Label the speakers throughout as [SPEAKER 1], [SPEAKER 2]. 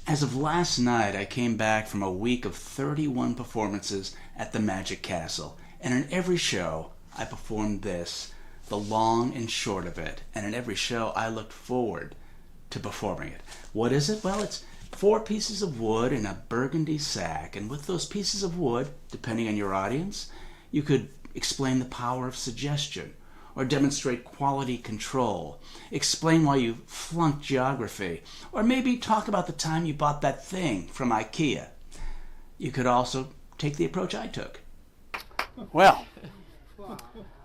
[SPEAKER 1] As of last night, I came back from a week of 31 performances at the Magic Castle, and in every show, I performed this, the long and short of it, and in every show, I looked forward to performing it. What is it? Well, it's 4 pieces of wood in a burgundy sack, and with those pieces of wood, depending on your audience, you could explain the power of suggestion, or demonstrate quality control, explain why you flunked geography, or maybe talk about the time you bought that thing from IKEA. You could also take the approach I took.
[SPEAKER 2] Well,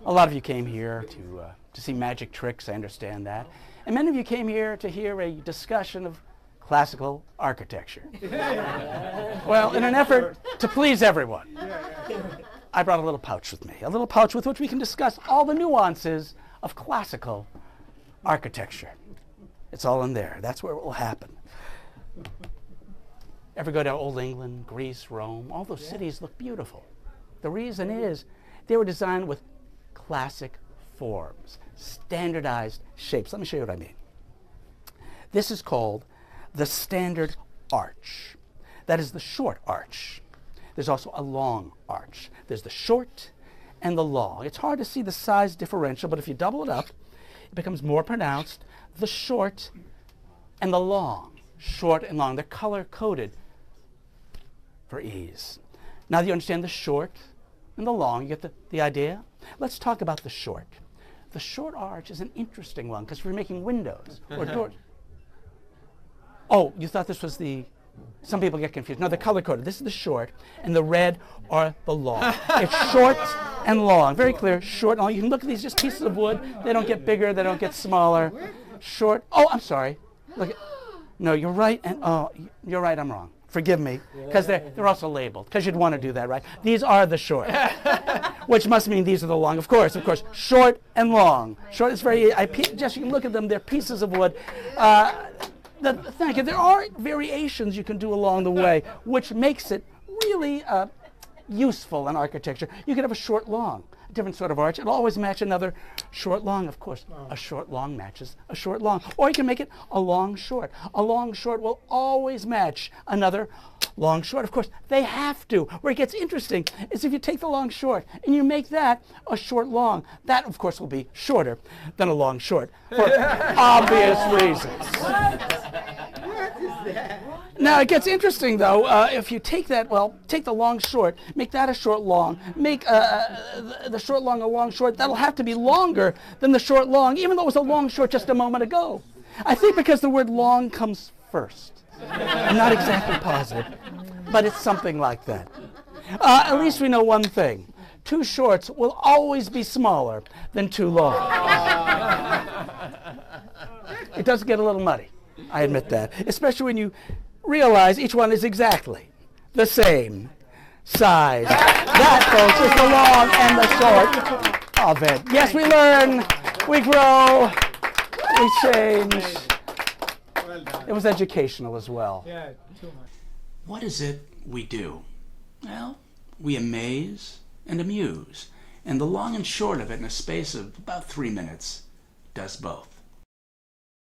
[SPEAKER 2] a lot of you came here to see magic tricks, I understand that. And many of you came here to hear a discussion of classical architecture. Well, in an effort to please everyone, I brought a little pouch with me, a little pouch with which we can discuss all the nuances of classical architecture. It's all in there. That's where it will happen. Ever go to Old England, Greece, Rome? All those cities look beautiful. The reason is they were designed with classic forms, standardized shapes. Let me show you what I mean. This is called the standard arch. That is the short arch. There's also a long arch. There's the short and the long. It's hard to see the size differential, but if you double it up, it becomes more pronounced. The short and the long. Short and long. They're color-coded for ease. Now that you understand the short and the long, you get the idea? Let's talk about the short. The short arch is an interesting one because we're making windows or doors. Oh, you thought this was the... Some people get confused. No, they're color-coded. This is the short, and the red are the long. It's short and long. Very clear, short and long. You can look at these just pieces of wood. They don't get bigger. They don't get smaller. Short. Oh, I'm sorry. Look at... No, you're right, and you're right, I'm wrong. Forgive me, because they're also labeled, because you'd want to do that, right? These are the short, which must mean these are the long. Of course, short and long. Short is very... Just you can look at them. They're pieces of wood. Thank you. There are variations you can do along the way, which makes it really useful in architecture. You could have a short long, a different sort of arch. It'll always match another short long, of course. A short long matches a short long. Or you can make it a long short. A long short will always match another long short. Of course, they have to. Where it gets interesting is if you take the long short and you make that a short long. That, of course, will be shorter than a long short for obvious reasons. Now, it gets interesting, though, if you take that, take the long short, make that a short long, make the short long a long short, that'll have to be longer than the short long, even though it was a long short just a moment ago. I think because the word long comes first. I'm not exactly positive, but it's something like that. At least we know one thing. 2 shorts will always be smaller than 2 long. It does get a little muddy. I admit that, especially when you realize each one is exactly the same size. That, folks, is the long and the short of it. Yes, we learn, we grow, we change.
[SPEAKER 3] Well done.
[SPEAKER 2] It was educational as well.
[SPEAKER 3] Yeah, too much.
[SPEAKER 1] What is it we do? Well, we amaze and amuse, and the long and short of it in a space of about 3 minutes does both.